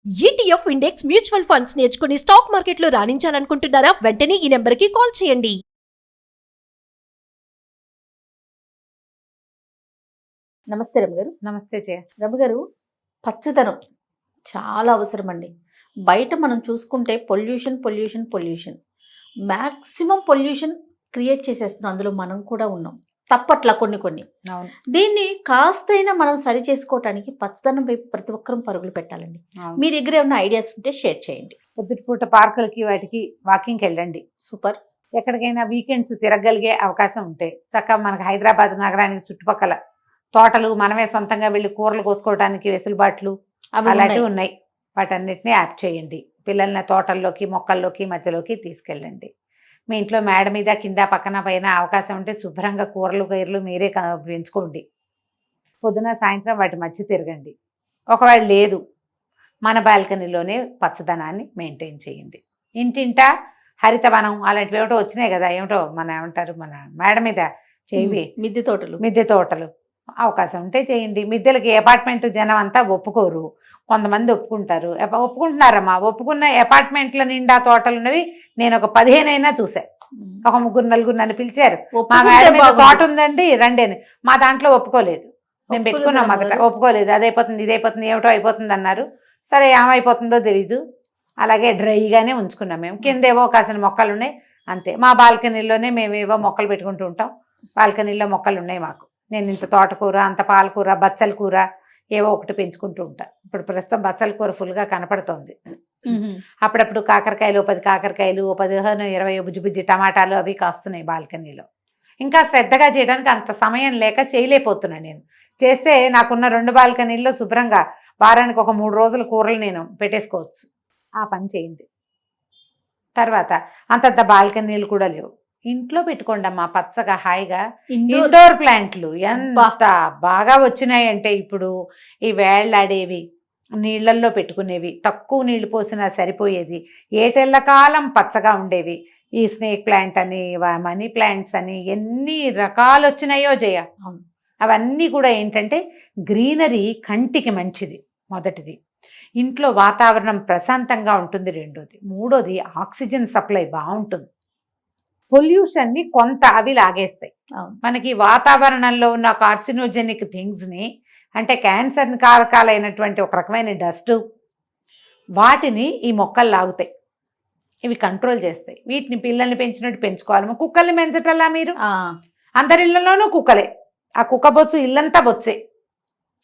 ETF index mutual funds నేర్చుకుని stock మార్కెట్లో రాణించాలనుకుంటున్నారా? వెంటనే ఈ నెంబర్కి కాల్ చేయండి. నమస్తే రమ్య గారు. నమస్తే జయ. రమ్య గారు, పచ్చదనం చాలా అవసరం అండి. బయట మనం చూసుకుంటే pollution pollution pollution maximum pollution create చేసేస్తున్నాం. అందులో మనం కూడా ఉన్నాం. తప్పట్లా కొన్ని కొన్ని. అవును. దీన్ని కాస్తైనా మనం సరి చేసుకోవటానికి పచ్చదనం వైపు ప్రతి ఒక్కరం పరుగులు పెట్టాలండి. మీ దగ్గర ఏమైనా ఐడియాస్ ఉంటే షేర్ చేయండి. పొద్దుటిపూట పార్కులకి వాటికి వాకింగ్కి వెళ్ళండి. సూపర్. ఎక్కడికైనా వీకెండ్స్ తిరగలిగే అవకాశం ఉంటే చక్కగా మనకు హైదరాబాద్ నగరానికి చుట్టుపక్కల తోటలు మనమే సొంతంగా వెళ్ళి కూరలు కోసుకోవడానికి వెసులుబాట్లు అలాంటివి ఉన్నాయి. వాటన్నిటిని యాప్ చేయండి. పిల్లల్ని తోటల్లోకి మొక్కల్లోకి మధ్యలోకి తీసుకెళ్ళండి. మీ ఇంట్లో మేడ మీద కింద పక్కన పైన అవకాశం ఉంటే శుభ్రంగా కూరలు గైర్లు మీరే పెంచుకోండి. పొద్దున సాయంత్రం వాటి మధ్య తిరగండి. ఒకవేళ లేదు, మన బాల్కనీలోనే పచ్చదనాన్ని మెయింటైన్ చేయండి. ఇంటింటా హరితవనం అలాంటివి ఏమిటో వచ్చినాయి కదా, ఏమిటో మన ఏమంటారు, మన మేడ మీద చేయి మిద్దె తోటలు అవకాశం ఉంటే చేయండి. మిద్దెలకి అపార్ట్మెంట్ జనం అంతా ఒప్పుకోరు, కొంతమంది ఒప్పుకుంటారు. ఒప్పుకుంటున్నారమ్మా. ఒప్పుకున్న అపార్ట్మెంట్ల నిండా తోటలు ఉన్నవి నేను ఒక 15 అయినా చూశాను. ఒక 3-4 నన్ను పిలిచారు, మా మేడం మీద తోట ఉందండి రండి అని. మా దాంట్లో ఒప్పుకోలేదు. మేము పెట్టుకున్నాం మొదట, ఒప్పుకోలేదు. అదైపోతుంది ఇదైపోతుంది ఏమిటో అయిపోతుంది అన్నారు. సరే ఏమైపోతుందో తెలీదు, అలాగే డ్రైగానే ఉంచుకున్నాం. మేము కిందేవో కాసిన మొక్కలు ఉన్నాయి అంతే. మా బాల్కనీలోనే మేమేవో మొక్కలు పెట్టుకుంటూ ఉంటాం. బాల్కనీలో మొక్కలు ఉన్నాయి మాకు. నేను ఇంత తోటకూర, అంత పాలకూర, బచ్చల కూర ఏవో ఒకటి పెంచుకుంటూ ఉంటా. ఇప్పుడు ప్రస్తుతం బచ్చల కూర ఫుల్గా కనపడుతోంది. అప్పుడప్పుడు కాకరకాయలు 10 కాకరకాయలు 15-20 బుజ్జి బుజ్జి టమాటాలు అవి కాస్తున్నాయి బాల్కనీలో. ఇంకా శ్రద్ధగా చేయడానికి అంత సమయం లేక చేయలేకపోతున్నాను. నేను చేస్తే నాకున్న 2 బాల్కనీల్లో శుభ్రంగా వారానికి ఒక 3 రోజుల కూరలు నేను పెట్టేసుకోవచ్చు. ఆ పని చేయండి. తర్వాత అంతంత బాల్కనీలు కూడా లేవు, ఇంట్లో పెట్టుకోండి అమ్మా పచ్చగా హాయిగా. ఇండోర్ ప్లాంట్లు ఎంత బాగా వచ్చినాయంటే ఇప్పుడు ఈ వేళ్లాడేవి, నీళ్లల్లో పెట్టుకునేవి, తక్కువ నీళ్లు పోసినా సరిపోయేది, ఏటెల్లకాలం పచ్చగా ఉండేవి. ఈ స్నేక్ ప్లాంట్ అని, మనీ ప్లాంట్స్ అని ఎన్ని రకాలు వచ్చినాయో జయ. అవన్నీ కూడా ఏంటంటే గ్రీనరీ కంటికి మంచిది మొదటిది. ఇంట్లో వాతావరణం ప్రశాంతంగా ఉంటుంది రెండోది. మూడోది ఆక్సిజన్ సప్లై బాగుంటుంది. పొల్యూషన్ని కొంత అవి లాగేస్తాయి. మనకి వాతావరణంలో ఉన్న కార్సినోజెనిక్ థింగ్స్ని, అంటే క్యాన్సర్ కారకాలైనటువంటి ఒక రకమైన డస్ట్, వాటిని ఈ మొక్కలు లాగుతాయి. ఇవి కంట్రోల్ చేస్తాయి. వీటిని పిల్లల్ని పెంచినట్టు పెంచుకోవాలి. కుక్కల్ని పెంచటల్లా మీరు? అందరి ఇళ్లలోనూ కుక్కలే. ఆ కుక్క బొచ్చు ఇల్లంతా బొచ్చే.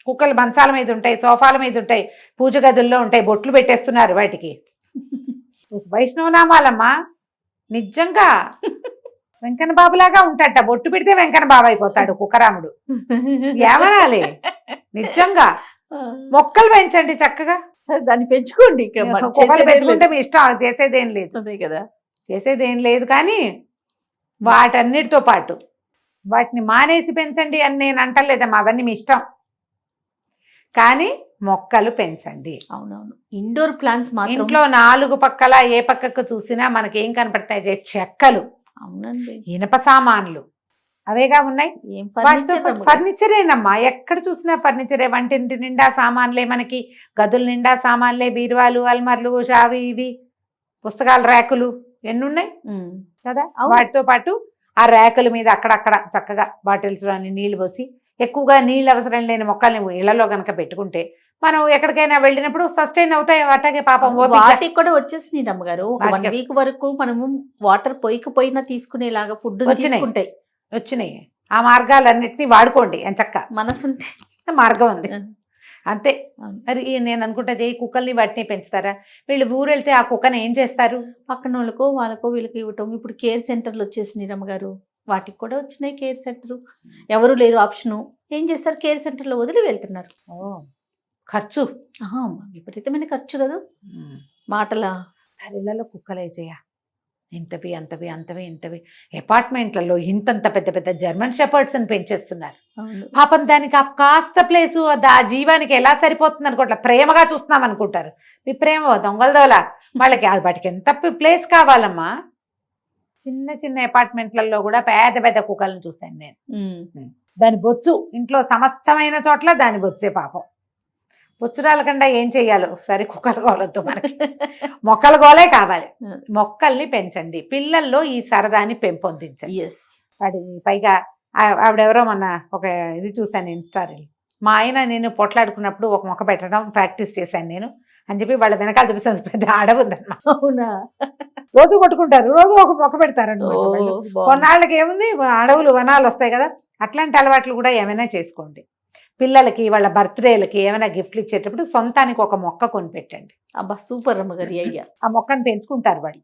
కుక్కలు మంచాల మీద ఉంటాయి, సోఫాల మీద ఉంటాయి, పూజ గదుల్లో ఉంటాయి. బొట్లు పెట్టేస్తున్నారు వాటికి. వైష్ణవనామాలమ్మా, నిజంగా వెంకన్న బాబులాగా ఉంటాడట. బొట్టు పెడితే వెంకన్న బాబు అయిపోతాడు కుక్కరాముడు. ఏమనాలి, నిజంగా. మొక్కలు పెంచండి చక్కగా, దాన్ని పెంచుకోండి. కుక్కలు పెంచుకుంటే మీ ఇష్టం, చేసేదేం లేదు. అదే కదా, చేసేదేం లేదు. కానీ వాటన్నిటితో పాటు వాటిని మానేసి పెంచండి అని నేను అంటలేదమ్మా, అవన్నీ మీ ఇష్టం. కానీ మొక్కలు పెంచండి. అవునవును. ఇండోర్ ప్లాంట్స్ మాత్రం ఇంట్లో 4 పక్కల ఏ పక్కకు చూసినా మనకి ఏం కనపడతాయి? చెక్కలు. అవునండి. ఇనప సామాన్లు అవేగా ఉన్నాయి. ఫర్నిచరేనమ్మా, ఎక్కడ చూసినా ఫర్నిచరే. వంటింటి నిండా సామాన్లే, మనకి గదుల నిండా సామాన్లే, బీరువాలు, అల్మర్లు, షావి, ఇవి పుస్తకాల ర్యాకులు ఎన్నున్నాయి కదా. వాటితో పాటు ఆ ర్యాకుల మీద అక్కడక్కడ చక్కగా బాటిల్స్ అన్ని నీళ్లు పోసి, ఎక్కువగా నీళ్ళు అవసరం లేని మొక్కల్ని ఇళ్లలో కనుక పెట్టుకుంటే మనం ఎక్కడికైనా వెళ్ళినప్పుడు సస్టైన్ అవుతాయి. అట్లాగే పాపం వాటికి కూడా వచ్చేసినాయి అమ్మగారు. 1 వీక్ వరకు మనము వాటర్ పోయికపోయినా తీసుకునేలాగా ఫుడ్ వచ్చినాయి. ఆ మార్గాలన్నిటినీ వాడుకోండి. ఎంచక్క మనసుంటే మార్గం ఉంది అంతే. మరి నేను అనుకుంటే కుక్కల్ని వాటిని పెంచుతారా? వీళ్ళు ఊరు వెళ్తే ఆ కుక్కని ఏం చేస్తారు? పక్కన వాళ్ళకో వీళ్ళకి ఇవ్వటం. ఇప్పుడు కేర్ సెంటర్లు వచ్చేసినాయి అమ్మగారు. వాటికి కూడా వచ్చినాయి కేర్ సెంటర్. ఎవరు లేరు ఆప్షను, ఏం చేస్తారు? కేర్ సెంటర్లో వదిలి వెళ్తున్నారు. ఖర్చు విపరీతమైన ఖర్చు కదా. మాటలా ఇళ్లలో కుక్కలే చేయ ఇంతవి అంతవి అంతవి ఇంతవి. అపార్ట్మెంట్లలో ఇంతంత పెద్ద పెద్ద జర్మన్ షెపర్డ్స్ అని పెంచేస్తున్నారు. పాపం దానికి ఆ కాస్త ప్లేసు ఆ జీవానికి ఎలా సరిపోతుంది అనుకోవట్లే. ప్రేమగా చూస్తున్నాం అనుకుంటారు. మీ ప్రేమ దొంగలదోలా వాళ్ళకి. వాటికి ఎంత ప్లేస్ కావాలమ్మా. చిన్న చిన్న అపార్ట్మెంట్లలో కూడా పెద్ద పెద్ద కుక్కలను చూశాను నేను. దాని బొచ్చు ఇంట్లో సమస్తమైన చోట్ల దాని బొచ్చే పాపం. బొచ్చురాల కన్నా ఏం చెయ్యాలో సరే కుక్కల గోలతో మనకి మొక్కల గోలే కావాలి. మొక్కల్ని పెంచండి, పిల్లల్లో ఈ సరదాని పెంపొందించండి. ఎస్. వాడి పైగా ఆవిడెవరో మొన్న ఒక ఇది చూశాను ఇన్స్టాలో, మా ఆయన నేను పొట్లాడుకున్నప్పుడు ఒక మొక్క పెట్టడం ప్రాక్టీస్ చేశాను నేను అని చెప్పి వాళ్ళ వెనకాల చూపిస్తాను, పెద్ద అడవి ఉందన్నమాట. అవునా? రోజు కొట్టుకుంటారు, రోజు ఒక మొక్క పెడతారన్నమాట. ఓ, వాళ్ళు బాగుంది. కొన్నాళ్ళకి ఏముంది, అడవులు వనాలు వస్తాయి కదా, అట్లాంటి అలవాట్లు కూడా ఏమైనా చేసుకోండి. పిల్లలకి వాళ్ళ బర్త్డేలకి ఏమైనా గిఫ్ట్లు ఇచ్చేటప్పుడు సొంతానికి ఒక మొక్క కొనిపెట్టండి. అబ్బా సూపర్ అమ్మగారు ఈ ఐడియా. ఆ మొక్కను పెంచుకుంటారు వాళ్ళు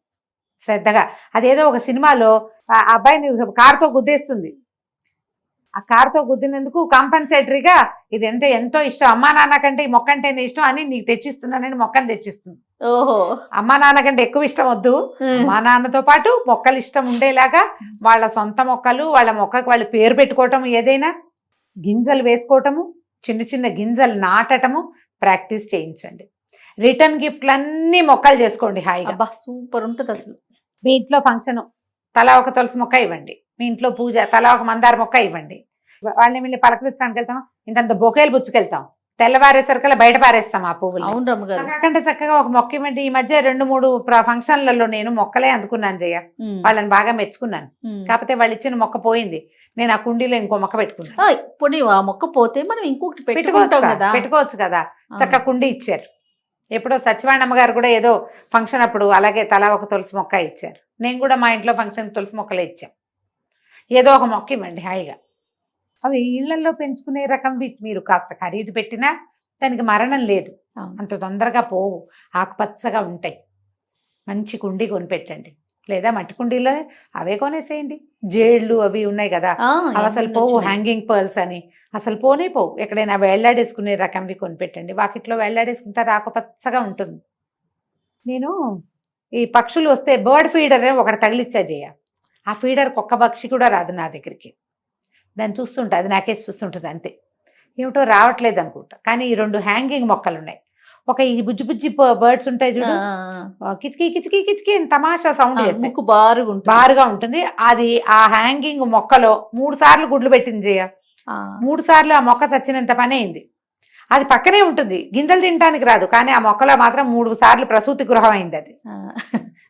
శ్రద్ధగా. అదేదో ఒక సినిమాలో ఆ అబ్బాయిని కారుతో గుద్దేస్తుంది, ఆ కారుతో గుద్దినందుకు కాంపన్సేటరీగా ఇది ఎంతో ఇష్టం, అమ్మా నాన్న కంటే ఈ మొక్క అంటేనే ఇష్టం అని నీకు తెచ్చిస్తున్నానని మొక్కను తెచ్చిస్తుంది. ఓహో. అమ్మా నాన్న కంటే ఎక్కువ ఇష్టం వద్దు, అమ్మా నాన్నతో పాటు మొక్కలు ఇష్టం ఉండేలాగా వాళ్ళ సొంత మొక్కలు, వాళ్ళ మొక్కకు వాళ్ళు పేరు పెట్టుకోవటం, ఏదైనా గింజలు వేసుకోవటము, చిన్న చిన్న గింజలు నాటటము ప్రాక్టీస్ చేయించండి. రిటర్న్ గిఫ్ట్లు అన్ని మొక్కలు చేసుకోండి హాయిగా. అబ్బా సూపర్ ఉంటుంది అసలు. మీ ఇంట్లో ఫంక్షన్ తలా ఒక తులసి మొక్క ఇవ్వండి, మీ ఇంట్లో పూజ తలా ఒక మందార మొక్క ఇవ్వండి. వాళ్ళని వెళ్ళి పలకరించడానికి వెళ్తాం, ఇంతంత బొకేలు పుచ్చుకెళ్తాం, తెల్లవారేసరికల్లా బయట పారేస్తాం ఆ పువ్వులు. అవును రమ్మగారు. కాకంటే చక్కగా ఒక మొక్క ఇవ్వండి. ఈ మధ్య 2-3 ఫంక్షన్లలో నేను మొక్కలే అందుకున్నాను జయ, వాళ్ళని బాగా మెచ్చుకున్నాను. కాకపోతే వాళ్ళు ఇచ్చిన మొక్క పోయింది, నేను ఆ కుండీలో ఇంకో మొక్క పెట్టుకున్నాను. పోనీ ఆ మొక్క పోతే మనం ఇంకొకటి పెట్టుకోవచ్చు కదా, చక్క కుండీ ఇచ్చారు. ఎప్పుడో సత్యవాణమ్మ గారు కూడా ఏదో ఫంక్షన్ అప్పుడు అలాగే తలా ఒక తులసి మొక్క ఇచ్చారు. నేను కూడా మా ఇంట్లో ఫంక్షన్ తులసి మొక్కలే ఇచ్చాం. ఏదో ఒక మొక్క ఇవ్వండి హాయిగా. అవి ఇళ్లలో పెంచుకునే రకం మీరు కాస్త ఖరీదు పెట్టినా దానికి మరణం లేదు, అంత తొందరగా పోవు, ఆకుపచ్చగా ఉంటాయి. మంచి కుండీ కొనిపెట్టండి, లేదా మట్టి కుండీలోనే అవే కొనేసేయండి. జేళ్ళు అవి ఉన్నాయి కదా, అవి అసలు పోవు, హ్యాంగింగ్ పర్ల్స్ అని అసలు పోనే పోవు. ఎక్కడైనా వేళ్లాడేసుకునే రకంవి కొనిపెట్టండి, వాకిట్లో వేళ్లాడేసుకుంటారు, ఆకుపచ్చగా ఉంటుంది. నేను ఈ పక్షులు వస్తే బర్డ్ ఫీడర్ ఒకటి తగిలిచ్చా జయ, ఆ ఫీడర్కి ఒక్క పక్షి కూడా రాదు నా దగ్గరికి. దాన్ని చూస్తుంటా, అది నాకేసి చూస్తుంటుంది అంతే, ఏమిటో రావట్లేదు అనుకుంటా. కానీ ఈ 2 హ్యాంగింగ్ మొక్కలు ఉన్నాయి. ఒక ఈ బుజ్జి బుజ్జి బర్డ్స్ ఉంటాయి చూడు, కిచకి కిచకి కిచకి అని తమాషా సౌండ్ చేస్తాయి, బారుగా ఉంటుంది. అది ఆ హ్యాంగింగ్ మొక్కలో 3 సార్లు గుడ్లు పెట్టింది జయ. 3 సార్లు ఆ మొక్క చచ్చినంత పని అయింది. అది పక్కనే ఉంటుంది, గింజలు తినడానికి రాదు, కానీ ఆ మొక్కలో మాత్రం 3 సార్లు ప్రసూతి గృహం అయింది. అది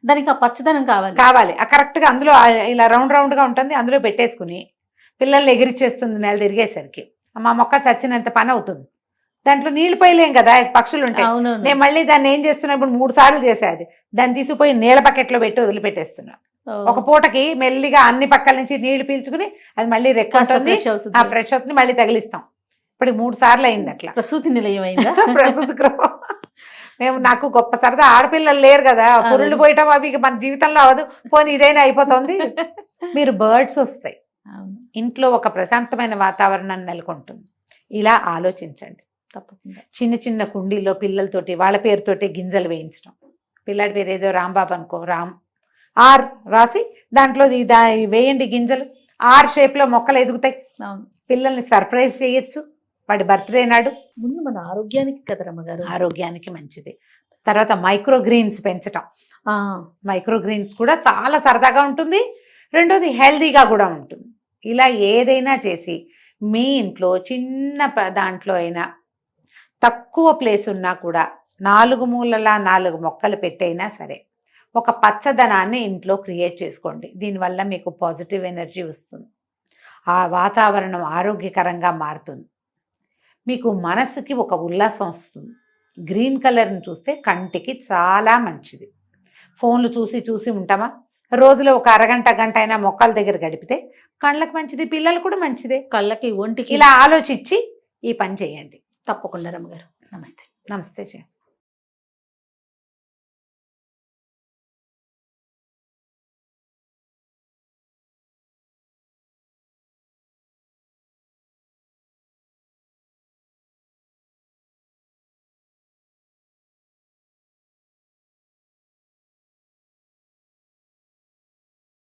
దానికి ఆ పచ్చదనం కావాలి. ఆ కరెక్ట్గా అందులో ఇలా రౌండ్ గా ఉంటుంది, అందులో పెట్టేసుకుని పిల్లల్ని ఎగిరిచ్చేస్తుంది నెల తిరిగేసరికి. మా మొక్క చచ్చినంత పని అవుతుంది. దాంట్లో నీళ్లు పోయలేం కదా, పక్షులు ఉంటాయి. నేను మళ్ళీ దాన్ని ఏం చేస్తున్నా, ఇప్పుడు 3 సార్లు చేసేది, దాన్ని తీసుకుపోయి నీళ్ళ బకెట్లో పెట్టి వదిలిపెట్టేస్తున్నా. ఒక పూటకి మెల్లిగా అన్ని పక్కల నుంచి నీళ్లు పీల్చుకుని అది మళ్ళీ ఫ్రెష్ అవుతుంది, మళ్ళీ తగిలిస్తాం. ఇప్పుడు 3 సార్లు అయింది అట్లా. ప్రసూతి నిలయం అయిందా? ప్రసూతి గృహం. నాకు గొప్ప సరదా, ఆడపిల్లలు లేరు కదా, పురుళ్ళు పోయటం అవి మన జీవితంలో అవదు, పోనీ ఇదైనా అయిపోతుంది. మీరు బర్డ్స్ వస్తాయి, ఇంట్లో ఒక ప్రశాంతమైన వాతావరణాన్ని నెలకొంటుంది. ఇలా ఆలోచించండి తప్పకుండా. చిన్న చిన్న కుండీల్లో పిల్లలతోటి వాళ్ళ పేరుతోటి గింజలు వేయించడం. పిల్లాడి పేరు ఏదో రాంబాబు అనుకో, రామ్ ఆర్ రాసి దాంట్లో వేయండి గింజలు. ఆర్ షేప్లో మొక్కలు ఎదుగుతాయి. పిల్లల్ని సర్ప్రైజ్ చేయొచ్చు వాడి బర్త్డే నాడు. ముందు మన ఆరోగ్యానికి కదా రమ్మగారు, ఆరోగ్యానికి మంచిది. తర్వాత మైక్రోగ్రీన్స్ పెంచటం. మైక్రోగ్రీన్స్ కూడా చాలా సరదాగా ఉంటుంది, రెండోది హెల్దీగా కూడా ఉంటుంది. ఇలా ఏదైనా చేసి మీ ఇంట్లో చిన్న దాంట్లో అయినా తక్కువ ప్లేస్ ఉన్నా కూడా 4 మూలలా 4 మొక్కలు పెట్టైనా సరే ఒక పచ్చదనాన్ని ఇంట్లో క్రియేట్ చేసుకోండి. దీనివల్ల మీకు పాజిటివ్ ఎనర్జీ వస్తుంది, ఆ వాతావరణం ఆరోగ్యకరంగా మారుతుంది, మీకు మనసుకి ఒక ఉల్లాసం వస్తుంది. గ్రీన్ కలర్ని చూస్తే కంటికి చాలా మంచిది. ఫోన్లు చూసి చూసి ఉంటామా, రోజులో ఒక అరగంట గంట అయినా మొక్కల దగ్గర గడిపితే కళ్ళకి మంచిది, పిల్లలు కూడా మంచిదే, కళ్ళకి ఒంటికి. ఇలా ఆలోచించి ఈ పని చేయండి తప్పకుండా రమ్మగారు. నమస్తే. నమస్తే.